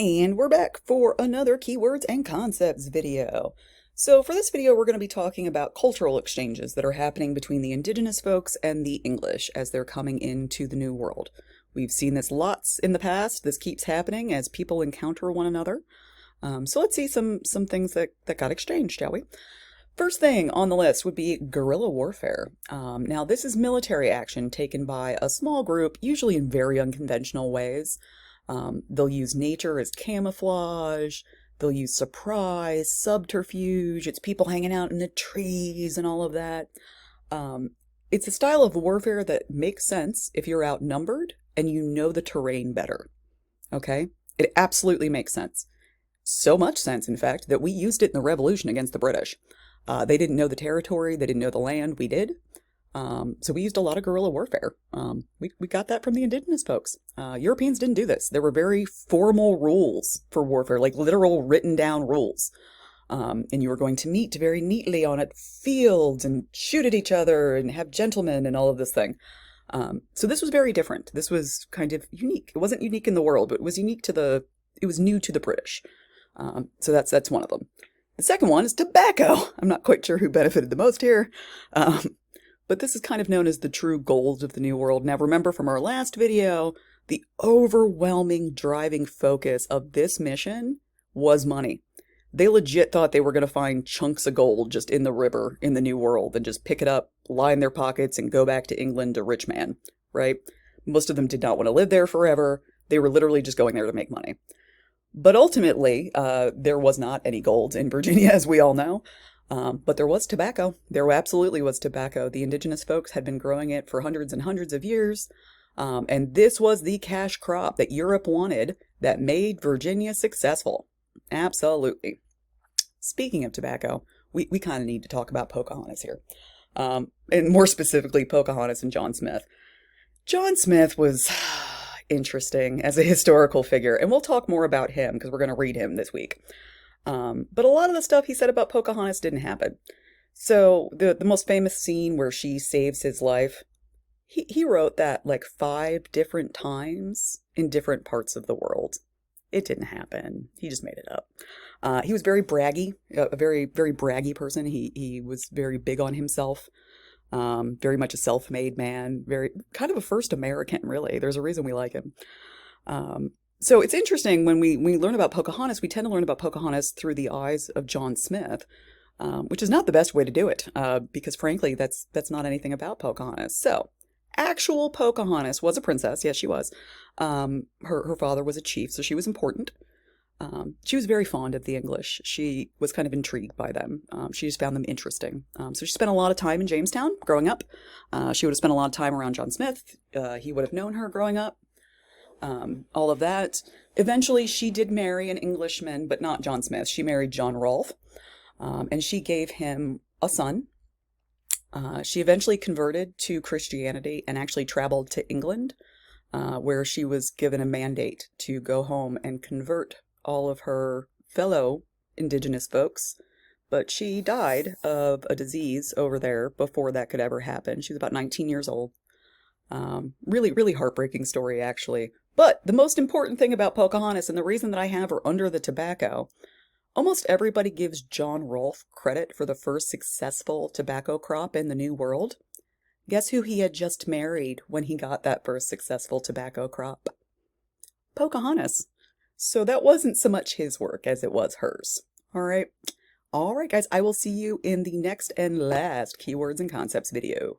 And we're back for another keywords and concepts video. So for this video, we're going to be talking about cultural exchanges that are happening between the indigenous folks and the English as they're coming into the New World. We've seen this lots in the past. This keeps happening as people encounter one another. So let's see some things that got exchanged, shall we? First thing on the list would be guerrilla warfare. Now, this is military action taken by a small group, usually in very unconventional ways. They'll use nature as camouflage. They'll use surprise, subterfuge. It's people hanging out in the trees and all of that. It's a style of warfare that makes sense if you're outnumbered and you know the terrain better. Okay? It absolutely makes sense. So much sense, in fact, that we used it in the Revolution against the British. They didn't know the territory. They didn't know the land. We did. So we used a lot of guerrilla warfare. We got that from the indigenous folks. Europeans didn't do this. There were very formal rules for warfare, like literal written down rules. And you were going to meet very neatly on fields and shoot at each other and have gentlemen and all of this thing. So this was very different. This was kind of unique. It wasn't unique in the world, but it was unique it was new to the British. So that's one of them. The second one is tobacco. I'm not quite sure who benefited the most here. But this is kind of known as the true gold of the New World. Now, remember from our last video, the overwhelming driving focus of this mission was money. They legit thought they were going to find chunks of gold just in the river in the New World and just pick it up, line their pockets, and go back to England a rich man, right? Most of them did not want to live there forever. They were literally just going there to make money. But ultimately, there was not any gold in Virginia, as we all know. But there was tobacco. There absolutely was tobacco. The indigenous folks had been growing it for hundreds and hundreds of years. And this was the cash crop that Europe wanted that made Virginia successful. Absolutely. Speaking of tobacco, we kind of need to talk about Pocahontas here. And more specifically, Pocahontas and John Smith. John Smith was interesting as a historical figure, and we'll talk more about him because we're going to read him this week. But a lot of the stuff he said about Pocahontas didn't happen. So the most famous scene where she saves his life, he wrote that like 5 different times in different parts of the world. It didn't happen. He just made it up. He was very braggy, a very, very braggy person. He was very big on himself. Very much a self-made man, very kind of a first American, really. There's a reason we like him. So it's interesting when we learn about Pocahontas, we tend to learn about Pocahontas through the eyes of John Smith, which is not the best way to do it, because frankly, that's not anything about Pocahontas. So actual Pocahontas was a princess. Yes, she was. Her father was a chief, so she was important. She was very fond of the English. She was kind of intrigued by them. She just found them interesting. So she spent a lot of time in Jamestown growing up. She would have spent a lot of time around John Smith. He would have known her growing up. All of that. Eventually, she did marry an Englishman, but not John Smith. She married John Rolfe, and she gave him a son. She eventually converted to Christianity and actually traveled to England, where she was given a mandate to go home and convert all of her fellow indigenous folks, but she died of a disease over there before that could ever happen. She was about 19 years old. Really, really heartbreaking story, actually. But the most important thing about Pocahontas, and the reason that I have her under the tobacco, almost everybody gives John Rolfe credit for the first successful tobacco crop in the New World. Guess who he had just married when he got that first successful tobacco crop? Pocahontas. So that wasn't so much his work as it was hers. All right. All right, guys, I will see you in the next and last Keywords and Concepts video.